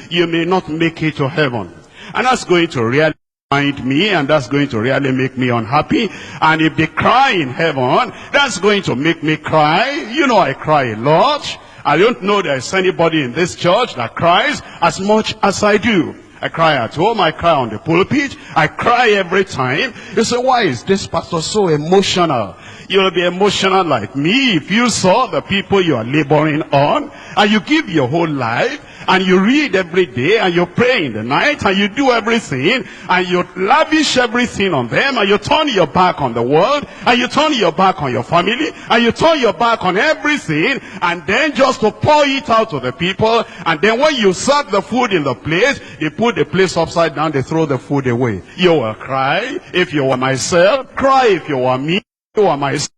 you may not make it to heaven. And that's going to really mind me, and that's going to really make me unhappy. And if they cry in heaven, that's going to make me cry. You know, I cry a lot. I don't know there's anybody in this church that cries as much as I do. I cry at home, I cry on the pulpit, I cry every time. You say, why is this pastor so emotional? You'll be emotional like me if you saw the people you are laboring on, and you give your whole life, and you read every day, and you pray in the night, and you do everything, and you lavish everything on them, and you turn your back on the world, and you turn your back on your family, and you turn your back on everything, and then just to pour it out to the people, and then when you serve the food in the place, they put the place upside down, they throw the food away. You will cry if you were myself, cry if you were me, you were myself.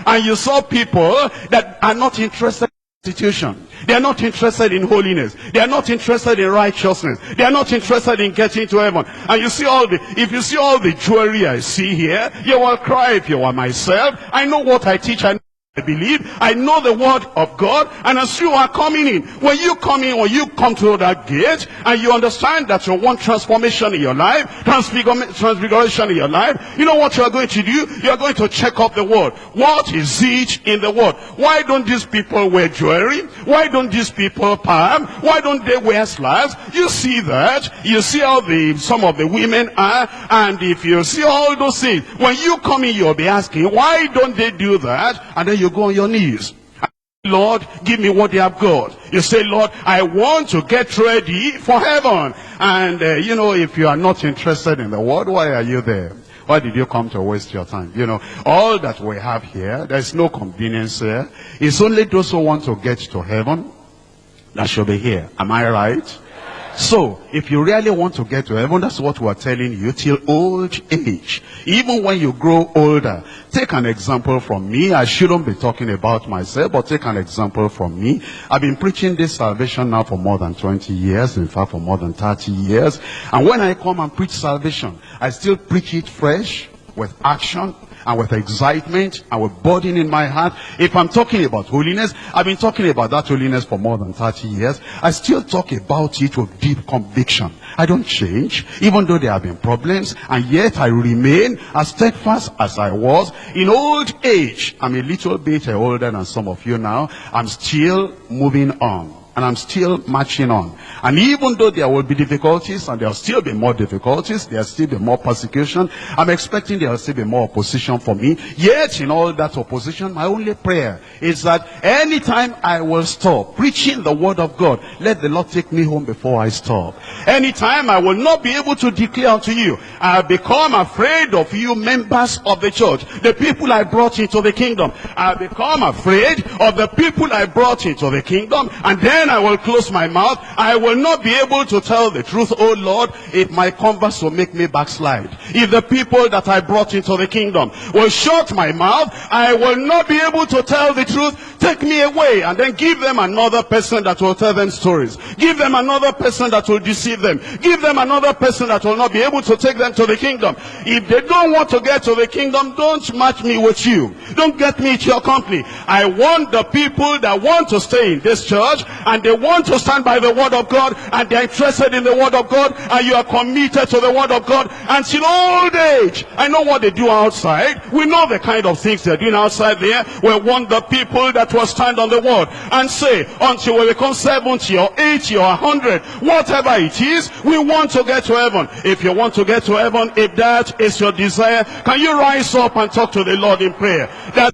And you saw people that are not interested in institution. They are not interested in holiness. They are not interested in righteousness. They are not interested in getting to heaven. And you see if you see all the jewelry I see here, you will cry if you were myself. I know what I teach, I believe, I know the word of God, and as you are coming in, when you come to that gate, and you understand that you want transformation in your life, transfiguration in your life, you know what you are going to do? You are going to check up the word. What is it in the word? Why don't these people wear jewelry? Why don't these people palm? Why don't they wear slacks? You see that, you see how some of the women are, and if you see all those things, when you come in, you'll be asking, why don't they do that? And then you go on your knees. Lord, give me what they have got. You say, Lord, I want to get ready for heaven. And you know, if you are not interested in the word, why are you there? Why did you come to waste your time? You know, all that we have here, there's no convenience here. It's only those who want to get to heaven that should be here. Am I right? So, if you really want to get to heaven, that's what we're telling you, till old age. Even when you grow older, take an example from me. I shouldn't be talking about myself, but take an example from me. I've been preaching this salvation now for more than 20 years, in fact for more than 30 years. And when I come and preach salvation, I still preach it fresh, with action, and with excitement, and with burden in my heart. If I'm talking about holiness, I've been talking about that holiness for more than 30 years. I still talk about it with deep conviction. I don't change, even though there have been problems, and yet I remain as steadfast as I was in old age. I'm a little bit older than some of you now. I'm still moving on. And I'm still marching on. And even though there will be difficulties, and there will still be more difficulties, there will still be more persecution, I'm expecting there will still be more opposition for me. Yet in all that opposition, my only prayer is that anytime I will stop preaching the word of God, let the Lord take me home before I stop. Anytime I will not be able to declare unto you, I have become afraid of you members of the church, the people I brought into the kingdom. I have become afraid of the people I brought into the kingdom, and then I will close my mouth. I will not be able to tell the truth. Oh Lord, if my converse will make me backslide, if the people that I brought into the kingdom will shut my mouth, I will not be able to tell the truth. Take me away, and then give them another person that will tell them stories. Give them another person that will deceive them. Give them another person that will not be able to take them to the kingdom. If they don't want to get to the kingdom, don't match me with you. Don't get me to your company. I want the people that want to stay in this church, and they want to stand by the word of God, and they're interested in the word of God, and you are committed to the word of God until old age. I know what they do outside. We know the kind of things they're doing outside there. We want the people that will stand on the word and say, until we become 70 or 80 or 100, whatever it is, we want to get to heaven. If you want to get to heaven, if that is your desire, can you rise up and talk to the Lord in prayer? That